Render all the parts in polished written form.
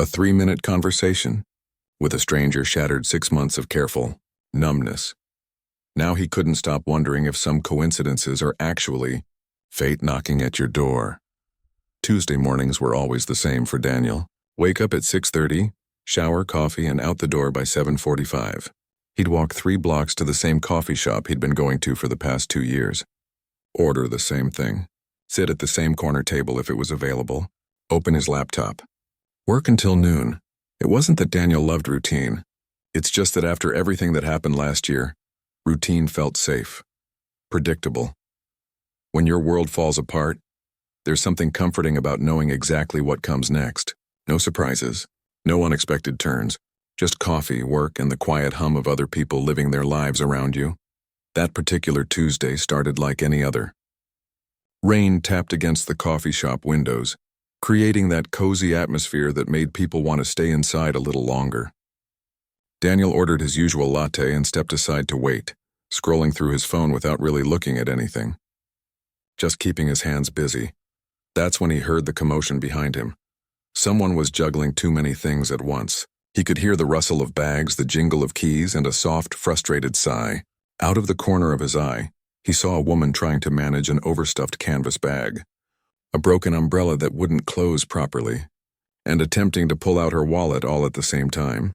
A 3-minute conversation with a stranger shattered 6 months of careful numbness. Now he couldn't stop wondering if some coincidences are actually fate knocking at your door. Tuesday mornings were always the same for Daniel. Wake up at 6:30, shower, coffee, and out the door by 7:45. He'd walk 3 blocks to the same coffee shop he'd been going to for the past 2 years. Order the same thing. Sit at the same corner table if it was available. Open his laptop. Work until noon. It wasn't that Daniel loved routine. It's just that after everything that happened last year, routine felt safe, predictable. When your world falls apart, there's something comforting about knowing exactly what comes next. No surprises, no unexpected turns, just coffee, work, and the quiet hum of other people living their lives around you. That particular Tuesday started like any other. Rain tapped against the coffee shop windows, creating that cozy atmosphere that made people want to stay inside a little longer. Daniel ordered his usual latte and stepped aside to wait, scrolling through his phone without really looking at anything. Just keeping his hands busy. That's when he heard the commotion behind him. Someone was juggling too many things at once. He could hear the rustle of bags, the jingle of keys, and a soft, frustrated sigh. Out of the corner of his eye, he saw a woman trying to manage an overstuffed canvas bag, a broken umbrella that wouldn't close properly, and attempting to pull out her wallet all at the same time.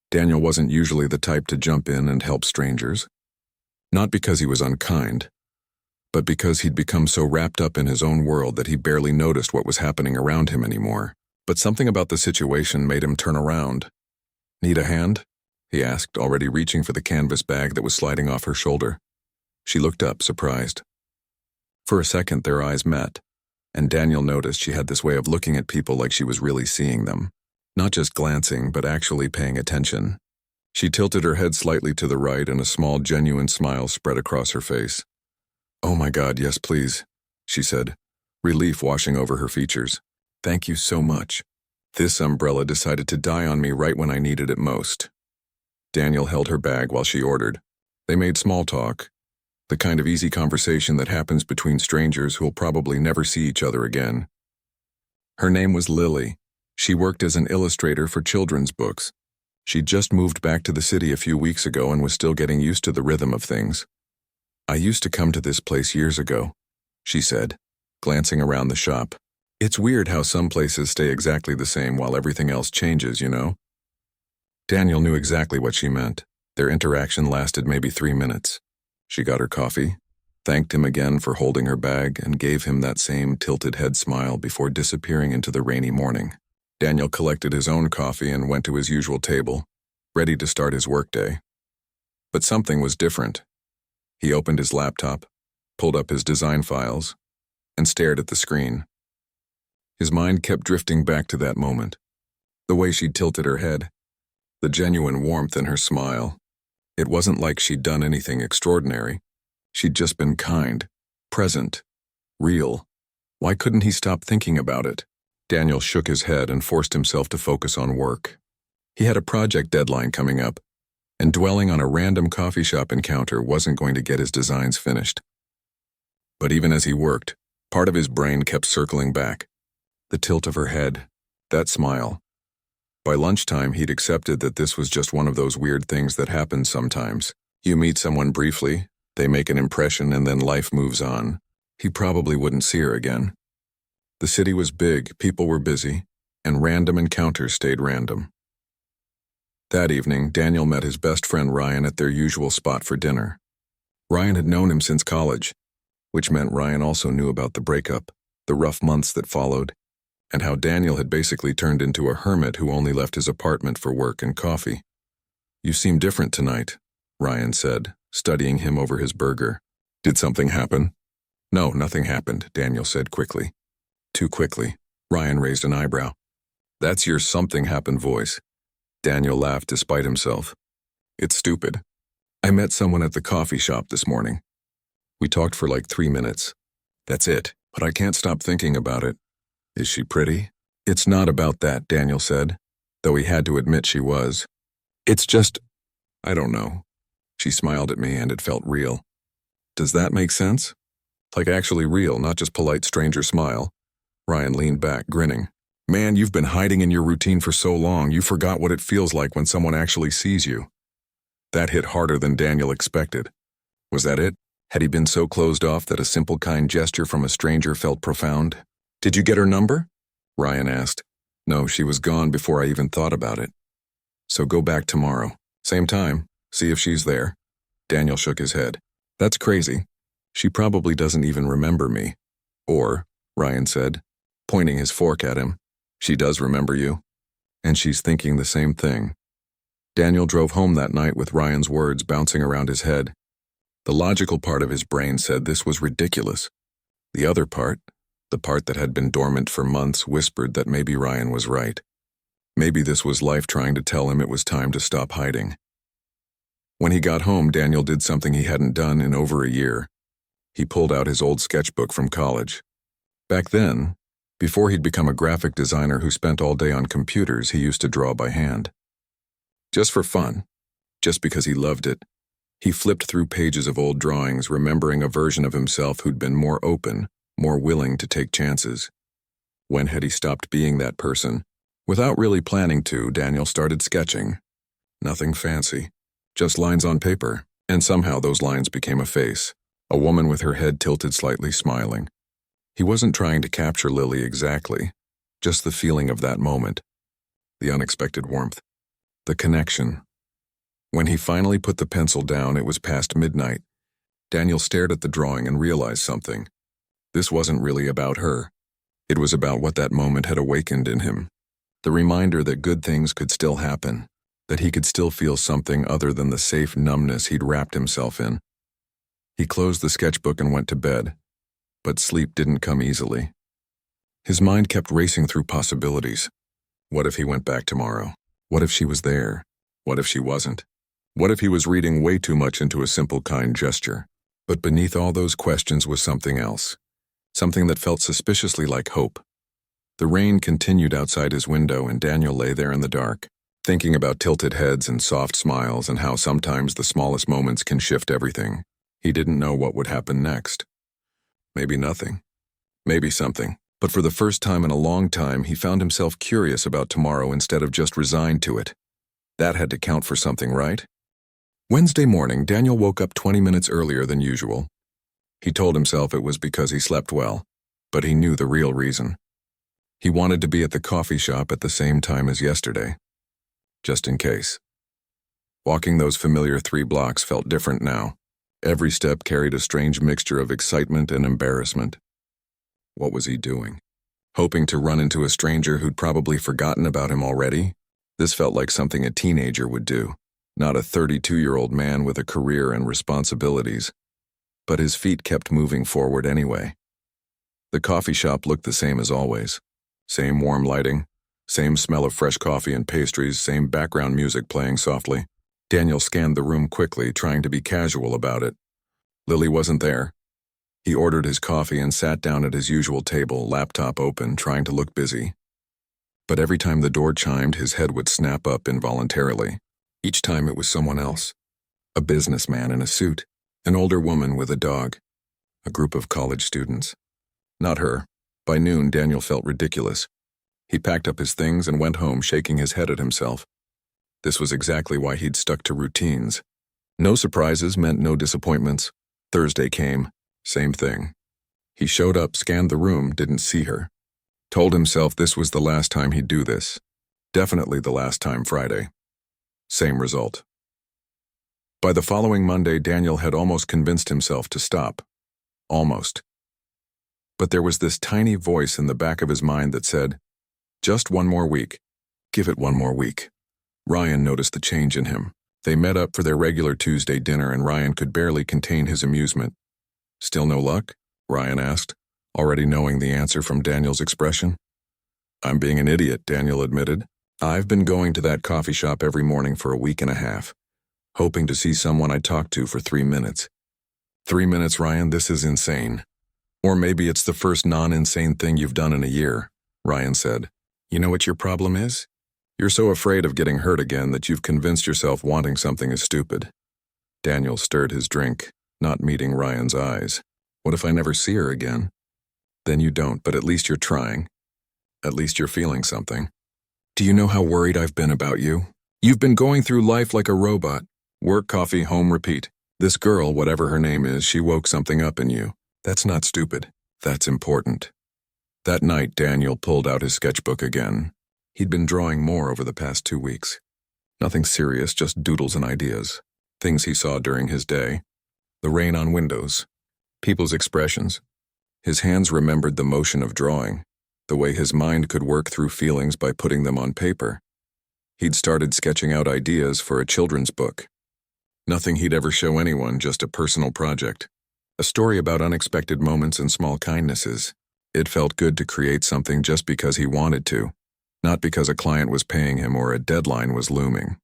Daniel wasn't usually the type to jump in and help strangers. Not because he was unkind, but because he'd become so wrapped up in his own world that he barely noticed what was happening around him anymore. But something about the situation made him turn around. "Need a hand?" he asked, already reaching for the canvas bag that was sliding off her shoulder. She looked up, surprised. For a second, their eyes met, and Daniel noticed she had this way of looking at people like she was really seeing them. Not just glancing, but actually paying attention. She tilted her head slightly to the right and a small, genuine smile spread across her face. "Oh my God, yes please," she said, relief washing over her features. "Thank you so much. This umbrella decided to die on me right when I needed it most." Daniel held her bag while she ordered. They made small talk, the kind of easy conversation that happens between strangers who'll probably never see each other again. Her name was Lily. She worked as an illustrator for children's books. She'd just moved back to the city a few weeks ago and was still getting used to the rhythm of things. "I used to come to this place years ago," she said, glancing around the shop. "It's weird how some places stay exactly the same while everything else changes, you know?" Daniel knew exactly what she meant. Their interaction lasted maybe 3 minutes. She got her coffee, thanked him again for holding her bag, and gave him that same tilted head smile before disappearing into the rainy morning. Daniel collected his own coffee and went to his usual table, ready to start his workday. But something was different. He opened his laptop, pulled up his design files, and stared at the screen. His mind kept drifting back to that moment. The way she'd tilted her head, the genuine warmth in her smile. It wasn't like she'd done anything extraordinary. She'd just been kind, present, real. Why couldn't he stop thinking about it? Daniel shook his head and forced himself to focus on work. He had a project deadline coming up, and dwelling on a random coffee shop encounter wasn't going to get his designs finished. But even as he worked, part of his brain kept circling back. The tilt of her head, that smile. By lunchtime, he'd accepted that this was just one of those weird things that happen sometimes. You meet someone briefly, they make an impression, and then life moves on. He probably wouldn't see her again. The city was big, people were busy, and random encounters stayed random. That evening, Daniel met his best friend Ryan at their usual spot for dinner. Ryan had known him since college, which meant Ryan also knew about the breakup, the rough months that followed, and how Daniel had basically turned into a hermit who only left his apartment for work and coffee. "You seem different tonight," Ryan said, studying him over his burger. "Did something happen?" "No, nothing happened," Daniel said quickly. Too quickly. Ryan raised an eyebrow. "That's your something happened voice." Daniel laughed despite himself. "It's stupid. I met someone at the coffee shop this morning. We talked for like 3 minutes. That's it, but I can't stop thinking about it. Is she pretty?" "It's not about that," Daniel said, though he had to admit she was. "It's just, I don't know." She smiled at me and it felt real. "Does that make sense?" "Like actually real, not just polite stranger smile." Ryan leaned back, grinning. Man, you've been hiding in your routine for so long, you forgot what it feels like when someone actually sees you. That hit harder than Daniel expected. Was that it? Had he been so closed off that a simple kind gesture from a stranger felt profound? Did you get her number? Ryan asked. No, she was gone before I even thought about it. So go back tomorrow. Same time. See if she's there. Daniel shook his head. That's crazy. She probably doesn't even remember me. Or, Ryan said, pointing his fork at him, she does remember you. And she's thinking the same thing. Daniel drove home that night with Ryan's words bouncing around his head. The logical part of his brain said this was ridiculous. The other part, the part that had been dormant for months, whispered that maybe Ryan was right. Maybe this was life trying to tell him it was time to stop hiding. When he got home, Daniel did something he hadn't done in over a year. He pulled out his old sketchbook from college. Back then, before he'd become a graphic designer who spent all day on computers, he used to draw by hand. Just for fun, just because he loved it. He flipped through pages of old drawings, remembering a version of himself who'd been more open, more willing to take chances. When had he stopped being that person? Without really planning to, Daniel started sketching. Nothing fancy, just lines on paper, and somehow those lines became a face, a woman with her head tilted slightly smiling. He wasn't trying to capture Lily exactly, just the feeling of that moment, the unexpected warmth, the connection. When he finally put the pencil down, it was past midnight. Daniel stared at the drawing and realized something. This wasn't really about her. It was about what that moment had awakened in him. The reminder that good things could still happen, that he could still feel something other than the safe numbness he'd wrapped himself in. He closed the sketchbook and went to bed, but sleep didn't come easily. His mind kept racing through possibilities. What if he went back tomorrow? What if she was there? What if she wasn't? What if he was reading way too much into a simple, kind gesture? But beneath all those questions was something else, something that felt suspiciously like hope. The rain continued outside his window, and Daniel lay there in the dark, thinking about tilted heads and soft smiles and how sometimes the smallest moments can shift everything. He didn't know what would happen next. Maybe nothing. Maybe something. But for the first time in a long time, he found himself curious about tomorrow instead of just resigned to it. That had to count for something, right? Wednesday morning, Daniel woke up 20 minutes earlier than usual. He told himself it was because he slept well, but he knew the real reason. He wanted to be at the coffee shop at the same time as yesterday, just in case. Walking those familiar 3 blocks felt different now. Every step carried a strange mixture of excitement and embarrassment. What was he doing? Hoping to run into a stranger who'd probably forgotten about him already? This felt like something a teenager would do, not a 32-year-old man with a career and responsibilities. But his feet kept moving forward anyway. The coffee shop looked the same as always. Same warm lighting, same smell of fresh coffee and pastries, same background music playing softly. Daniel scanned the room quickly, trying to be casual about it. Lily wasn't there. He ordered his coffee and sat down at his usual table, laptop open, trying to look busy. But every time the door chimed, his head would snap up involuntarily. Each time it was someone else. A businessman in a suit, an older woman with a dog, a group of college students. Not her. By noon, Daniel felt ridiculous. He packed up his things and went home, shaking his head at himself. This was exactly why he'd stuck to routines. No surprises meant no disappointments. Thursday came. Same thing. He showed up, scanned the room, didn't see her. Told himself this was the last time he'd do this. Definitely the last time Friday. Same result. By the following Monday, Daniel had almost convinced himself to stop. Almost. But there was this tiny voice in the back of his mind that said, just one more week. Give it one more week. Ryan noticed the change in him. They met up for their regular Tuesday dinner, and Ryan could barely contain his amusement. Still no luck? Ryan asked, already knowing the answer from Daniel's expression. I'm being an idiot, Daniel admitted. I've been going to that coffee shop every morning for a week and a half, hoping to see someone I talk to for 3 minutes. 3 minutes, Ryan, this is insane. Or maybe it's the first non-insane thing you've done in a year, Ryan said. You know what your problem is? You're so afraid of getting hurt again that you've convinced yourself wanting something is stupid. Daniel stirred his drink, not meeting Ryan's eyes. What if I never see her again? Then you don't, but at least you're trying. At least you're feeling something. Do you know how worried I've been about you? You've been going through life like a robot. Work, coffee, home, repeat. This girl, whatever her name is, she woke something up in you. That's not stupid. That's important. That night, Daniel pulled out his sketchbook again. He'd been drawing more over the past 2 weeks. Nothing serious, just doodles and ideas. Things he saw during his day. The rain on windows. People's expressions. His hands remembered the motion of drawing, the way his mind could work through feelings by putting them on paper. He'd started sketching out ideas for a children's book. Nothing he'd ever show anyone, just a personal project. A story about unexpected moments and small kindnesses. It felt good to create something just because he wanted to, not because a client was paying him or a deadline was looming.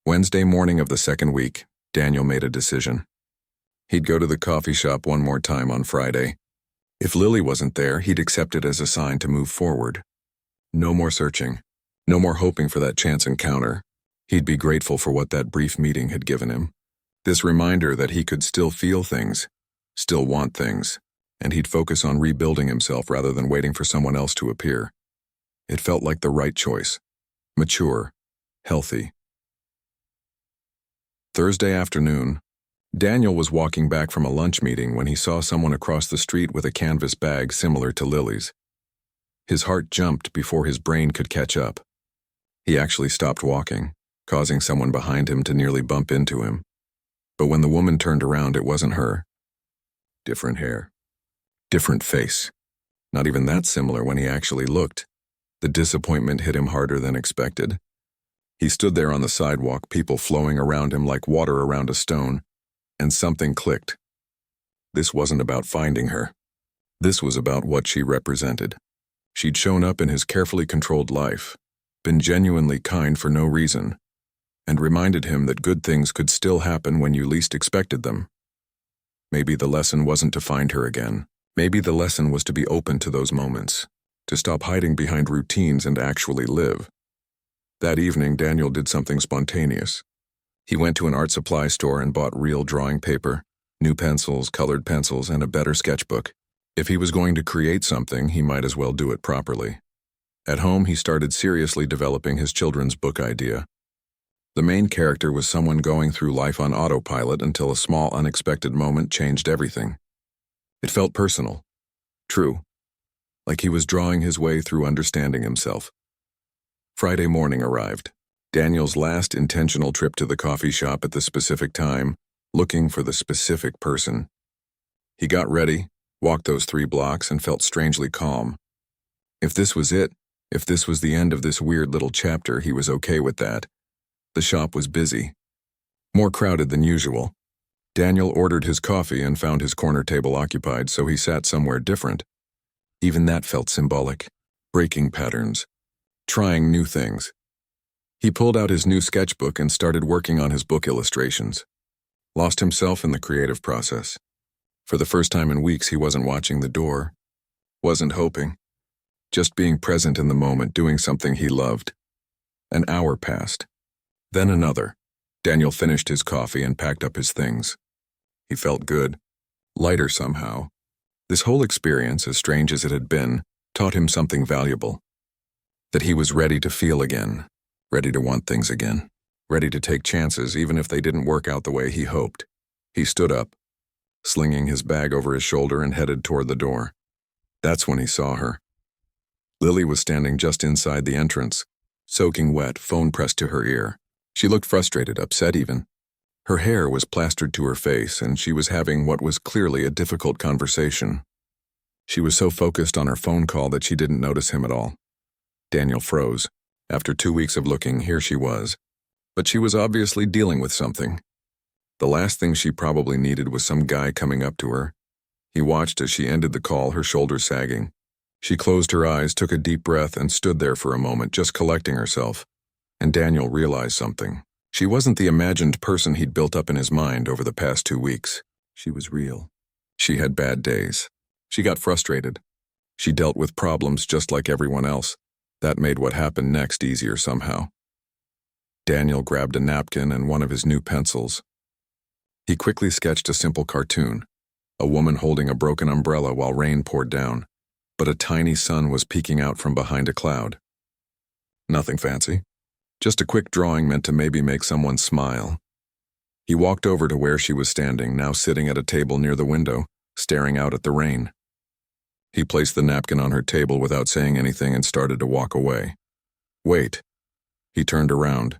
Wednesday morning of the second week, Daniel made a decision. He'd go to the coffee shop one more time on Friday. If Lily wasn't there, he'd accept it as a sign to move forward. No more searching. No more hoping for that chance encounter. He'd be grateful for what that brief meeting had given him. This reminder that he could still feel things, still want things, and he'd focus on rebuilding himself rather than waiting for someone else to appear. It felt like the right choice. Mature. Healthy. Thursday afternoon, Daniel was walking back from a lunch meeting when he saw someone across the street with a canvas bag similar to Lily's. His heart jumped before his brain could catch up. He actually stopped walking, causing someone behind him to nearly bump into him. But when the woman turned around, it wasn't her. Different hair. Different face. Not even that similar when he actually looked. The disappointment hit him harder than expected. He stood there on the sidewalk, people flowing around him like water around a stone, and something clicked. This wasn't about finding her. This was about what she represented. She'd shown up in his carefully controlled life, been genuinely kind for no reason, and reminded him that good things could still happen when you least expected them. Maybe the lesson wasn't to find her again. Maybe the lesson was to be open to those moments, to stop hiding behind routines and actually live. That evening, Daniel did something spontaneous. He went to an art supply store and bought real drawing paper, new pencils, colored pencils, and a better sketchbook. If he was going to create something, he might as well do it properly. At home, he started seriously developing his children's book idea. The main character was someone going through life on autopilot until a small, unexpected moment changed everything. It felt personal, true, like he was drawing his way through understanding himself. Friday morning arrived. Daniel's last intentional trip to the coffee shop at the specific time, looking for the specific person. He got ready, walked those 3 blocks, and felt strangely calm. If this was it, if this was the end of this weird little chapter, he was okay with that. The shop was busy. More crowded than usual. Daniel ordered his coffee and found his corner table occupied, so he sat somewhere different. Even that felt symbolic. Breaking patterns. Trying new things. He pulled out his new sketchbook and started working on his book illustrations. Lost himself in the creative process. For the first time in weeks, he wasn't watching the door. Wasn't hoping. Just being present in the moment, doing something he loved. An hour passed. Then another. Daniel finished his coffee and packed up his things. He felt good. Lighter somehow. This whole experience, as strange as it had been, taught him something valuable. That he was ready to feel again. Ready to want things again. Ready to take chances even if they didn't work out the way he hoped. He stood up, slinging his bag over his shoulder, and headed toward the door. That's when he saw her. Lily was standing just inside the entrance, soaking wet, phone pressed to her ear. She looked frustrated, upset even. Her hair was plastered to her face, and she was having what was clearly a difficult conversation. She was so focused on her phone call that she didn't notice him at all. Daniel froze. After 2 weeks of looking, here she was. But she was obviously dealing with something. The last thing she probably needed was some guy coming up to her. He watched as she ended the call, her shoulders sagging. She closed her eyes, took a deep breath, and stood there for a moment, just collecting herself. And Daniel realized something. She wasn't the imagined person he'd built up in his mind over the past 2 weeks. She was real. She had bad days. She got frustrated. She dealt with problems just like everyone else. That made what happened next easier somehow. Daniel grabbed a napkin and one of his new pencils. He quickly sketched a simple cartoon, a woman holding a broken umbrella while rain poured down. but a tiny sun was peeking out from behind a cloud. Nothing fancy. Just a quick drawing meant to maybe make someone smile. He walked over to where she was standing, now sitting at a table near the window, staring out at the rain. He placed the napkin on her table without saying anything and started to walk away. Wait. He turned around.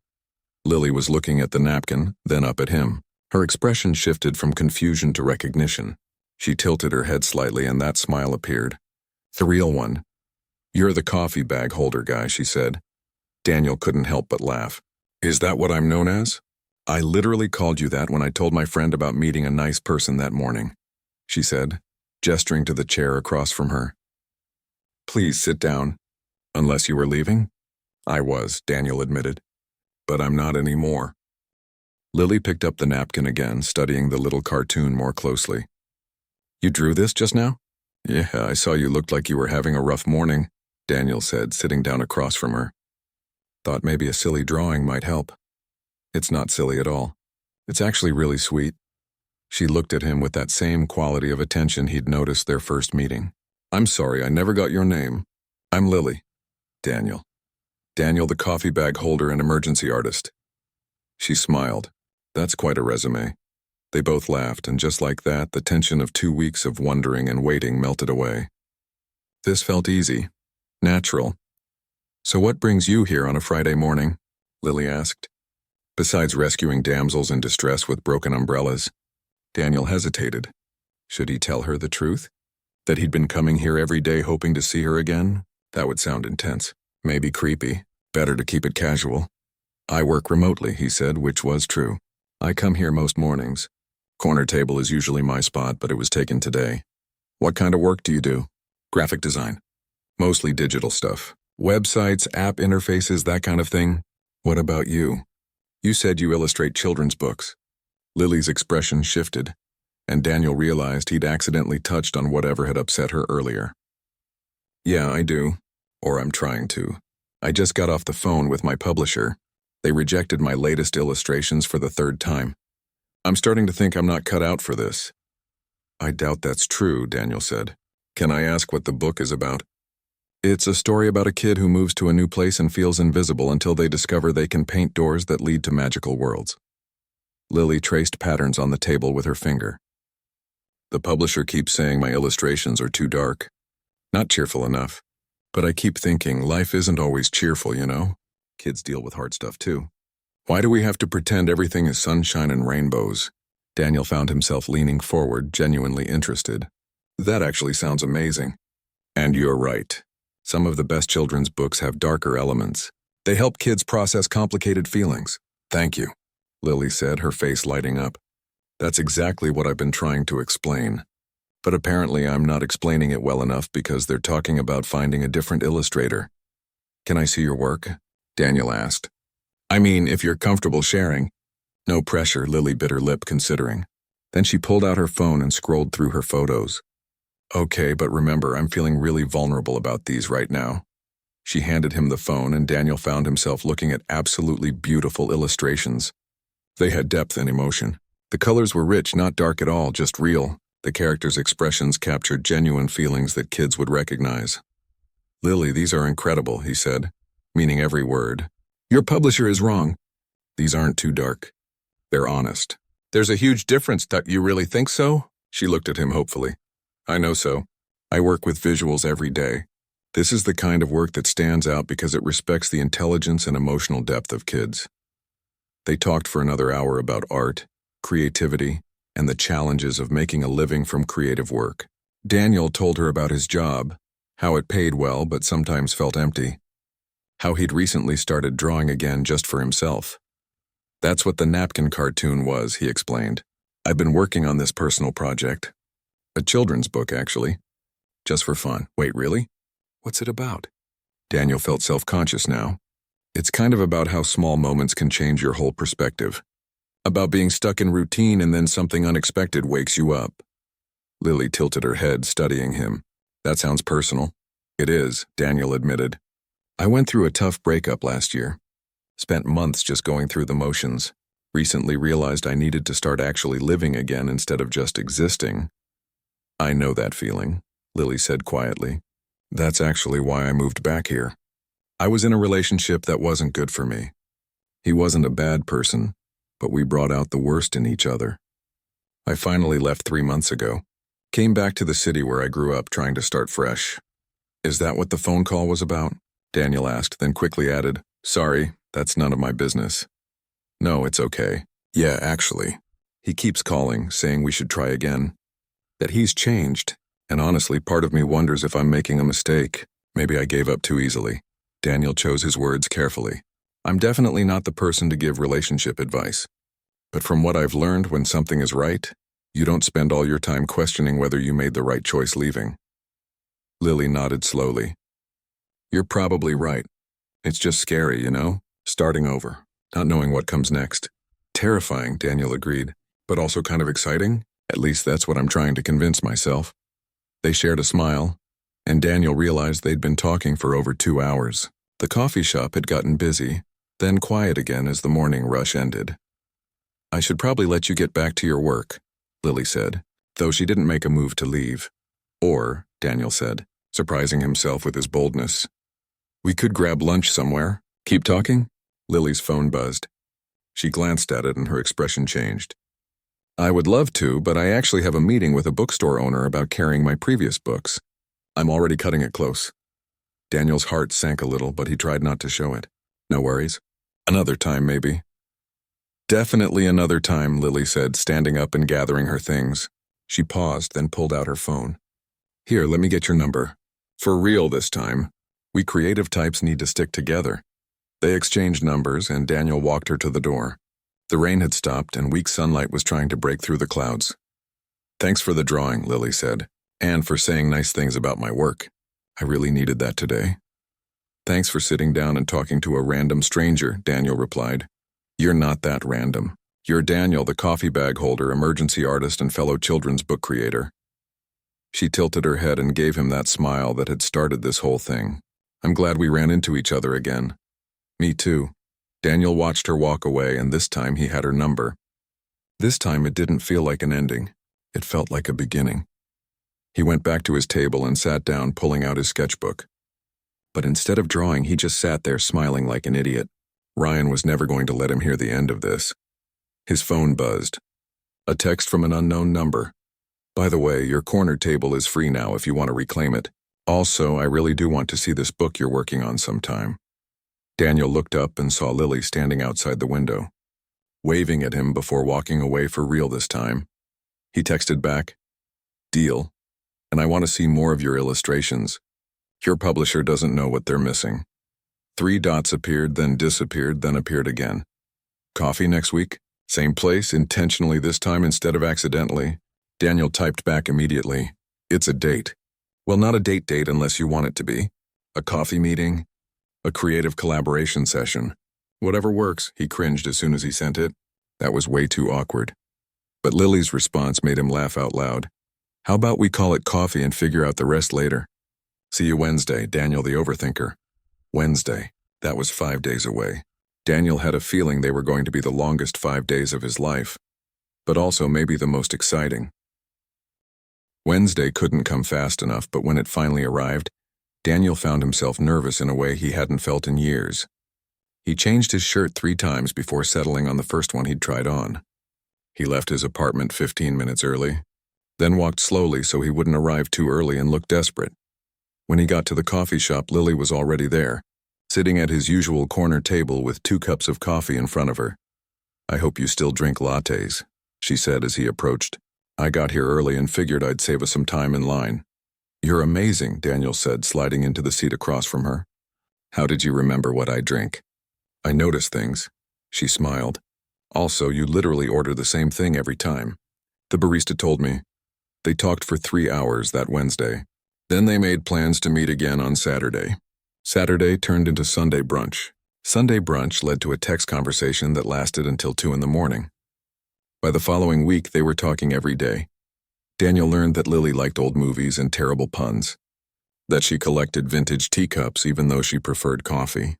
Lily was looking at the napkin, then up at him. Her expression shifted from confusion to recognition. She tilted her head slightly and that smile appeared. The real one. You're the coffee bag holder guy, she said. Daniel couldn't help but laugh. Is that what I'm known as? I literally called you that when I told my friend about meeting a nice person that morning, she said, gesturing to the chair across from her. Please sit down. Unless you were leaving? I was, Daniel admitted. But I'm not anymore. Lily picked up the napkin again, studying the little cartoon more closely. You drew this just now? Yeah, I saw you looked like you were having a rough morning, Daniel said, sitting down across from her. Thought maybe a silly drawing might help. It's not silly at all. It's actually really sweet. She looked at him with that same quality of attention he'd noticed their first meeting. I'm sorry, I never got your name. I'm Lily. Daniel. Daniel, the coffee bag holder and emergency artist. She smiled. That's quite a resume. They both laughed, and just like that, the tension of 2 weeks of wondering and waiting melted away. This felt easy, natural. So what brings you here on a Friday morning? Lily asked. Besides rescuing damsels in distress with broken umbrellas. Daniel hesitated. Should he tell her the truth? That he'd been coming here every day hoping to see her again? That would sound intense. Maybe creepy. Better to keep it casual. I work remotely, he said, which was true. I come here most mornings. Corner table is usually my spot, but it was taken today. What kind of work do you do? Graphic design. Mostly digital stuff. Websites, app interfaces, that kind of thing. What about you? You said you illustrate children's books. Lily's expression shifted, and Daniel realized he'd accidentally touched on whatever had upset her earlier. Yeah, I do. Or I'm trying to. I just got off the phone with my publisher. They rejected my latest illustrations for the 3rd time. I'm starting to think I'm not cut out for this. I doubt that's true, Daniel said. Can I ask what the book is about? It's a story about a kid who moves to a new place and feels invisible until they discover they can paint doors that lead to magical worlds. Lily traced patterns on the table with her finger. The publisher keeps saying my illustrations are too dark. Not cheerful enough. But I keep thinking life isn't always cheerful, you know? Kids deal with hard stuff too. Why do we have to pretend everything is sunshine and rainbows? Daniel found himself leaning forward, genuinely interested. That actually sounds amazing. And you're right. Some of the best children's books have darker elements. They help kids process complicated feelings. Thank you, Lily said, her face lighting up. That's exactly what I've been trying to explain. But apparently I'm not explaining it well enough because they're talking about finding a different illustrator. Can I see your work? Daniel asked. I mean, if you're comfortable sharing. No pressure, Lily bit her lip, considering. Then she pulled out her phone and scrolled through her photos. Okay, but remember, I'm feeling really vulnerable about these right now. She handed him the phone, and Daniel found himself looking at absolutely beautiful illustrations. They had depth and emotion. The colors were rich, not dark at all, just real. The characters' expressions captured genuine feelings that kids would recognize. Lily, these are incredible, he said, meaning every word. Your publisher is wrong. These aren't too dark. They're honest. There's a huge difference. You really think so? She looked at him hopefully. I know so. I work with visuals every day. This is the kind of work that stands out because it respects the intelligence and emotional depth of kids. They talked for another hour about art, creativity, and the challenges of making a living from creative work. Daniel told her about his job, how it paid well but sometimes felt empty, how he'd recently started drawing again just for himself. That's what the napkin cartoon was, he explained. I've been working on this personal project. A children's book, actually. Just for fun. Wait, really? What's it about? Daniel felt self-conscious now. It's kind of about how small moments can change your whole perspective. About being stuck in routine and then something unexpected wakes you up. Lily tilted her head, studying him. That sounds personal. It is, Daniel admitted. I went through a tough breakup last year. Spent months just going through the motions. Recently realized I needed to start actually living again instead of just existing. I know that feeling, Lily said quietly. That's actually why I moved back here. I was in a relationship that wasn't good for me. He wasn't a bad person, but we brought out the worst in each other. I finally left 3 months ago. Came back to the city where I grew up trying to start fresh. Is that what the phone call was about? Daniel asked, then quickly added, Sorry, that's none of my business. No, it's okay. Yeah, actually. He keeps calling, saying we should try again. That he's changed, and honestly, part of me wonders if I'm making a mistake. Maybe I gave up too easily. Daniel chose his words carefully. I'm definitely not the person to give relationship advice. But from what I've learned, when something is right, you don't spend all your time questioning whether you made the right choice leaving. Lily nodded slowly. You're probably right. It's just scary, starting over, not knowing what comes next. Terrifying, Daniel agreed, but also kind of exciting. At least that's what I'm trying to convince myself. They shared a smile, and Daniel realized they'd been talking for over 2 hours. The coffee shop had gotten busy, then quiet again as the morning rush ended. I should probably let you get back to your work, Lily said, though she didn't make a move to leave. Or, Daniel said, surprising himself with his boldness. We could grab lunch somewhere. Keep talking? Lily's phone buzzed. She glanced at it and her expression changed. I would love to, but I actually have a meeting with a bookstore owner about carrying my previous books. I'm already cutting it close. Daniel's heart sank a little, but he tried not to show it. No worries. Another time, maybe. Definitely another time, Lily said, standing up and gathering her things. She paused, then pulled out her phone. Here, let me get your number. For real this time. We creative types need to stick together. They exchanged numbers, and Daniel walked her to the door. The rain had stopped, and weak sunlight was trying to break through the clouds. Thanks for the drawing, Lily said, and for saying nice things about my work. I really needed that today. Thanks for sitting down and talking to a random stranger, Daniel replied. You're not that random. You're Daniel, the coffee bag holder, emergency artist, and fellow children's book creator. She tilted her head and gave him that smile that had started this whole thing. I'm glad we ran into each other again. Me too. Daniel watched her walk away, and this time he had her number. This time it didn't feel like an ending. It felt like a beginning. He went back to his table and sat down, pulling out his sketchbook. But instead of drawing, he just sat there smiling like an idiot. Ryan was never going to let him hear the end of this. His phone buzzed. A text from an unknown number. By the way, your corner table is free now if you want to reclaim it. Also, I really do want to see this book you're working on sometime. Daniel looked up and saw Lily standing outside the window, waving at him before walking away for real this time. He texted back, Deal. And I want to see more of your illustrations. Your publisher doesn't know what they're missing. 3 dots appeared, then disappeared, then appeared again. Coffee next week? Same place, intentionally this time instead of accidentally. Daniel typed back immediately. It's a date. Well, not a date unless you want it to be. A coffee meeting? A creative collaboration session. Whatever works, he cringed as soon as he sent it. That was way too awkward. But Lily's response made him laugh out loud. How about we call it coffee and figure out the rest later? See you Wednesday, Daniel the overthinker. Wednesday. That was 5 days away. Daniel had a feeling they were going to be the longest 5 days of his life, but also maybe the most exciting. Wednesday couldn't come fast enough, but when it finally arrived, Daniel found himself nervous in a way he hadn't felt in years. He changed his shirt 3 times before settling on the first one he'd tried on. He left his apartment 15 minutes early, then walked slowly so he wouldn't arrive too early and look desperate. When he got to the coffee shop, Lily was already there, sitting at his usual corner table with 2 cups of coffee in front of her. I hope you still drink lattes, she said as he approached. I got here early and figured I'd save us some time in line. You're amazing, Daniel said, sliding into the seat across from her. How did you remember what I drink? I notice things. She smiled. Also, you literally order the same thing every time. The barista told me. They talked for 3 hours that Wednesday. Then they made plans to meet again on Saturday. Saturday turned into Sunday brunch. Sunday brunch led to a text conversation that lasted until 2 in the morning. By the following week, they were talking every day. Daniel learned that Lily liked old movies and terrible puns, that she collected vintage teacups even though she preferred coffee,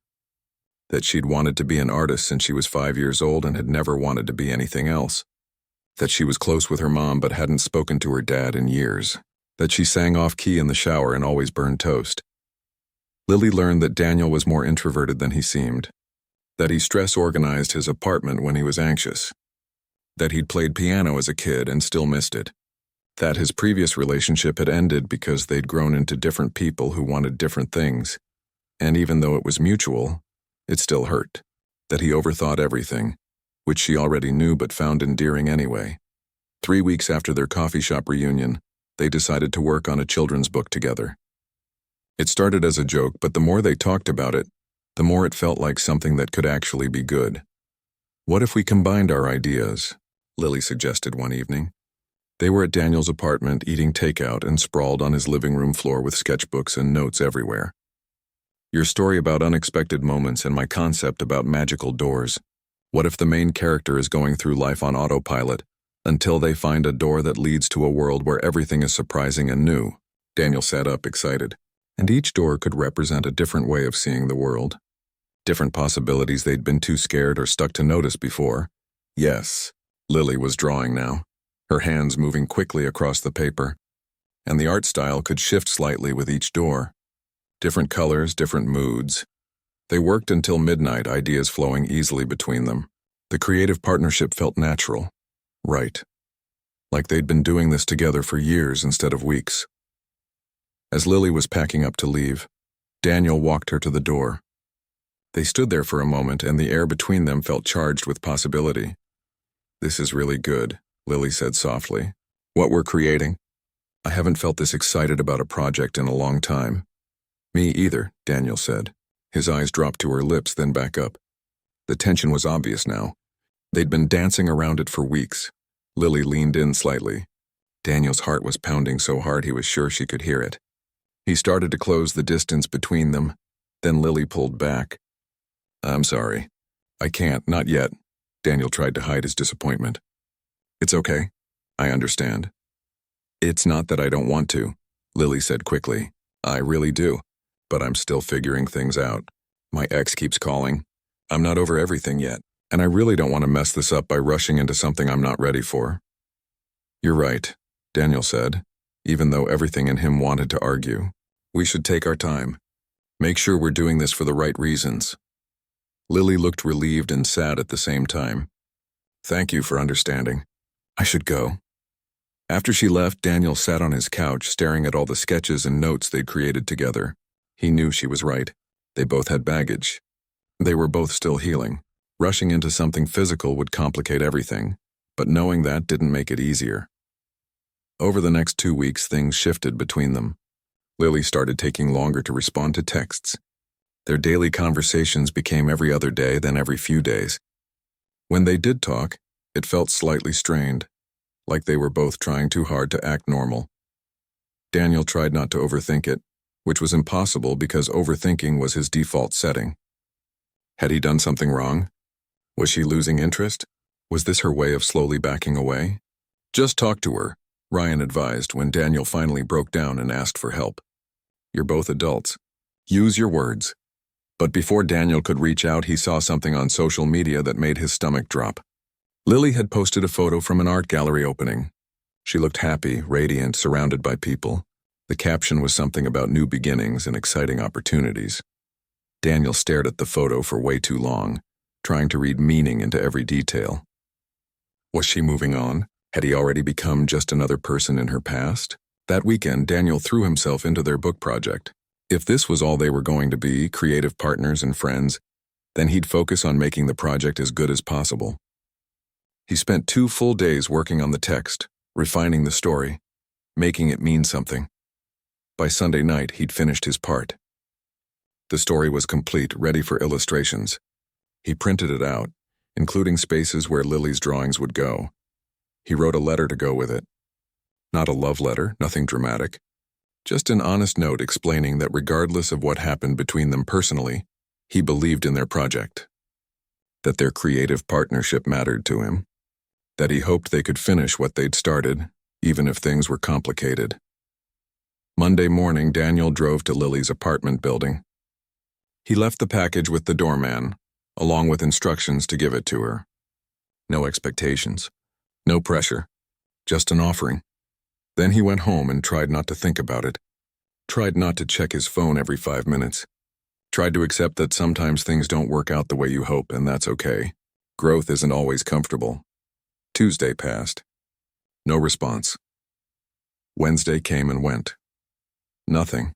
that she'd wanted to be an artist since she was 5 years old and had never wanted to be anything else, that she was close with her mom but hadn't spoken to her dad in years, that she sang off-key in the shower and always burned toast. Lily learned that Daniel was more introverted than he seemed, that he stress-organized his apartment when he was anxious, that he'd played piano as a kid and still missed it, that his previous relationship had ended because they'd grown into different people who wanted different things, and even though it was mutual, it still hurt, that he overthought everything, which she already knew but found endearing anyway. 3 weeks after their coffee shop reunion, they decided to work on a children's book together. It started as a joke, but the more they talked about it, the more it felt like something that could actually be good. "What if we combined our ideas?" Lily suggested one evening. They were at Daniel's apartment eating takeout and sprawled on his living room floor with sketchbooks and notes everywhere. "Your story about unexpected moments and my concept about magical doors. What if the main character is going through life on autopilot until they find a door that leads to a world where everything is surprising and new?" Daniel sat up, excited. And each door could represent a different way of seeing the world. Different possibilities they'd been too scared or stuck to notice before. Yes, Lily was drawing now, her hands moving quickly across the paper. And the art style could shift slightly with each door. Different colors, different moods. They worked until midnight, ideas flowing easily between them. The creative partnership felt natural. Right. Like they'd been doing this together for years instead of weeks. As Lily was packing up to leave, Daniel walked her to the door. They stood there for a moment, and the air between them felt charged with possibility. "This is really good," Lily said softly. "What we're creating? I haven't felt this excited about a project in a long time." "Me either," Daniel said. His eyes dropped to her lips, then back up. The tension was obvious now. They'd been dancing around it for weeks. Lily leaned in slightly. Daniel's heart was pounding so hard he was sure she could hear it. He started to close the distance between them, then Lily pulled back. "I'm sorry. I can't, not yet." Daniel tried to hide his disappointment. "It's okay. I understand." "It's not that I don't want to," Lily said quickly. "I really do, but I'm still figuring things out. My ex keeps calling. I'm not over everything yet, and I really don't want to mess this up by rushing into something I'm not ready for." "You're right," Daniel said, even though everything in him wanted to argue. "We should take our time. Make sure we're doing this for the right reasons." Lily looked relieved and sad at the same time. "Thank you for understanding. I should go." After she left, Daniel sat on his couch staring at all the sketches and notes they'd created together. He knew she was right. They both had baggage. They were both still healing. Rushing into something physical would complicate everything, but knowing that didn't make it easier. Over the next 2 weeks, things shifted between them. Lily started taking longer to respond to texts. Their daily conversations became every other day, then every few days. When they did talk, it felt slightly strained, like they were both trying too hard to act normal. Daniel tried not to overthink it, which was impossible because overthinking was his default setting. Had he done something wrong? Was she losing interest? Was this her way of slowly backing away? "Just talk to her," Ryan advised when Daniel finally broke down and asked for help. "You're both adults. Use your words." But before Daniel could reach out, he saw something on social media that made his stomach drop. Lily had posted a photo from an art gallery opening. She looked happy, radiant, surrounded by people. The caption was something about new beginnings and exciting opportunities. Daniel stared at the photo for way too long, trying to read meaning into every detail. Was she moving on? Had he already become just another person in her past? That weekend, Daniel threw himself into their book project. If this was all they were going to be, creative partners and friends, then he'd focus on making the project as good as possible. He spent 2 full days working on the text, refining the story, making it mean something. By Sunday night, he'd finished his part. The story was complete, ready for illustrations. He printed it out, including spaces where Lily's drawings would go. He wrote a letter to go with it. Not a love letter, nothing dramatic. Just an honest note explaining that regardless of what happened between them personally, he believed in their project. That their creative partnership mattered to him. That he hoped they could finish what they'd started, even if things were complicated. Monday morning, Daniel drove to Lily's apartment building. He left the package with the doorman, along with instructions to give it to her. No expectations. No pressure. Just an offering. Then he went home and tried not to think about it. Tried not to check his phone every 5 minutes. Tried to accept that sometimes things don't work out the way you hope, and that's okay. Growth isn't always comfortable. Tuesday passed. No response. Wednesday came and went. Nothing.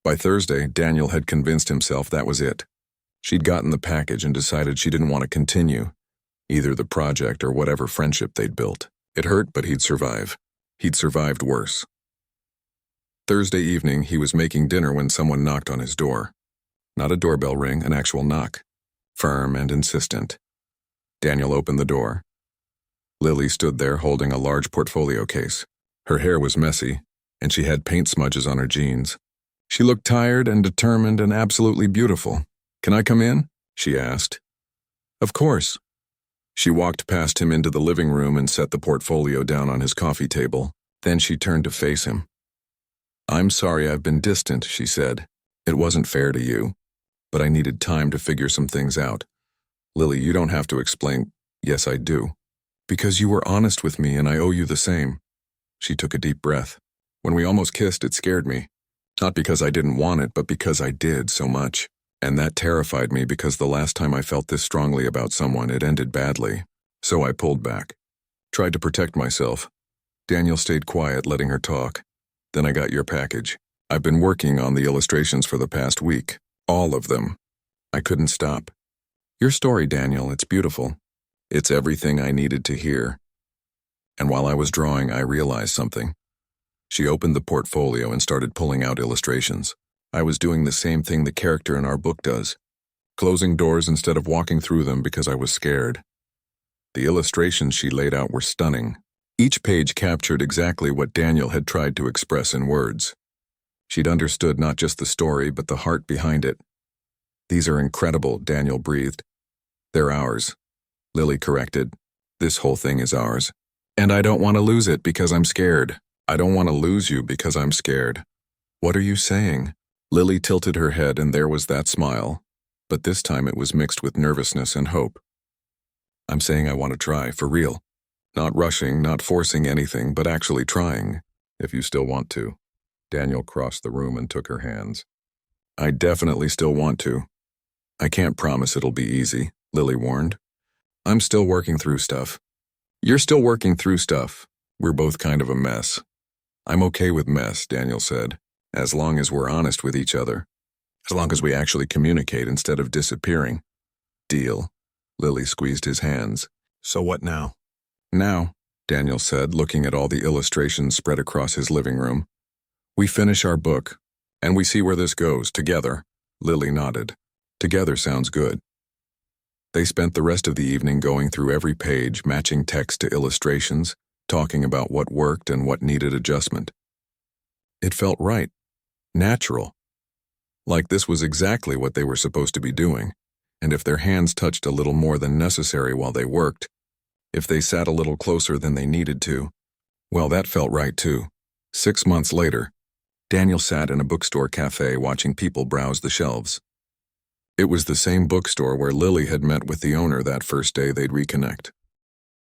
By Thursday, Daniel had convinced himself that was it. She'd gotten the package and decided she didn't want to continue, either the project or whatever friendship they'd built. It hurt, but he'd survive. He'd survived worse. Thursday evening, he was making dinner when someone knocked on his door. Not a doorbell ring, an actual knock. Firm and insistent. Daniel opened the door. Lily stood there holding a large portfolio case. Her hair was messy, and she had paint smudges on her jeans. She looked tired and determined and absolutely beautiful. "Can I come in?" she asked. "Of course." She walked past him into the living room and set the portfolio down on his coffee table. Then she turned to face him. "I'm sorry I've been distant," she said. "It wasn't fair to you, but I needed time to figure some things out. Lily, you don't have to explain." "Yes, I do. Because you were honest with me and I owe you the same." She took a deep breath. "When we almost kissed, it scared me. Not because I didn't want it, but because I did so much. And that terrified me because the last time I felt this strongly about someone, it ended badly. So I pulled back. Tried to protect myself." Daniel stayed quiet, letting her talk. "Then I got your package. I've been working on the illustrations for the past week. All of them. I couldn't stop. Your story, Daniel, it's beautiful. It's everything I needed to hear." And while I was drawing, I realized something. She opened the portfolio and started pulling out illustrations. I was doing the same thing the character in our book does. Closing doors instead of walking through them because I was scared. The illustrations she laid out were stunning. Each page captured exactly what Daniel had tried to express in words. She'd understood not just the story, but the heart behind it. "These are incredible," Daniel breathed. "They're ours," Lily corrected. "This whole thing is ours. And I don't want to lose it because I'm scared. I don't want to lose you because I'm scared." "What are you saying?" Lily tilted her head and there was that smile, but this time it was mixed with nervousness and hope. "I'm saying I want to try, for real. Not rushing, not forcing anything, but actually trying, if you still want to." Daniel crossed the room and took her hands. "I definitely still want to. I can't promise it'll be easy," Lily warned. "I'm still working through stuff." "You're still working through stuff. We're both kind of a mess." "I'm okay with mess," Daniel said, "as long as we're honest with each other. As long as we actually communicate instead of disappearing." "Deal." Lily squeezed his hands. "So what now?" "Now," Daniel said, looking at all the illustrations spread across his living room, "we finish our book, and we see where this goes, together." Lily nodded. "Together sounds good." They spent the rest of the evening going through every page, matching text to illustrations, talking about what worked and what needed adjustment. It felt right. Natural. Like this was exactly what they were supposed to be doing, and if their hands touched a little more than necessary while they worked, if they sat a little closer than they needed to, well, that felt right too. 6 months later, Daniel sat in a bookstore cafe watching people browse the shelves. It was the same bookstore where Lily had met with the owner that first day they'd reconnect.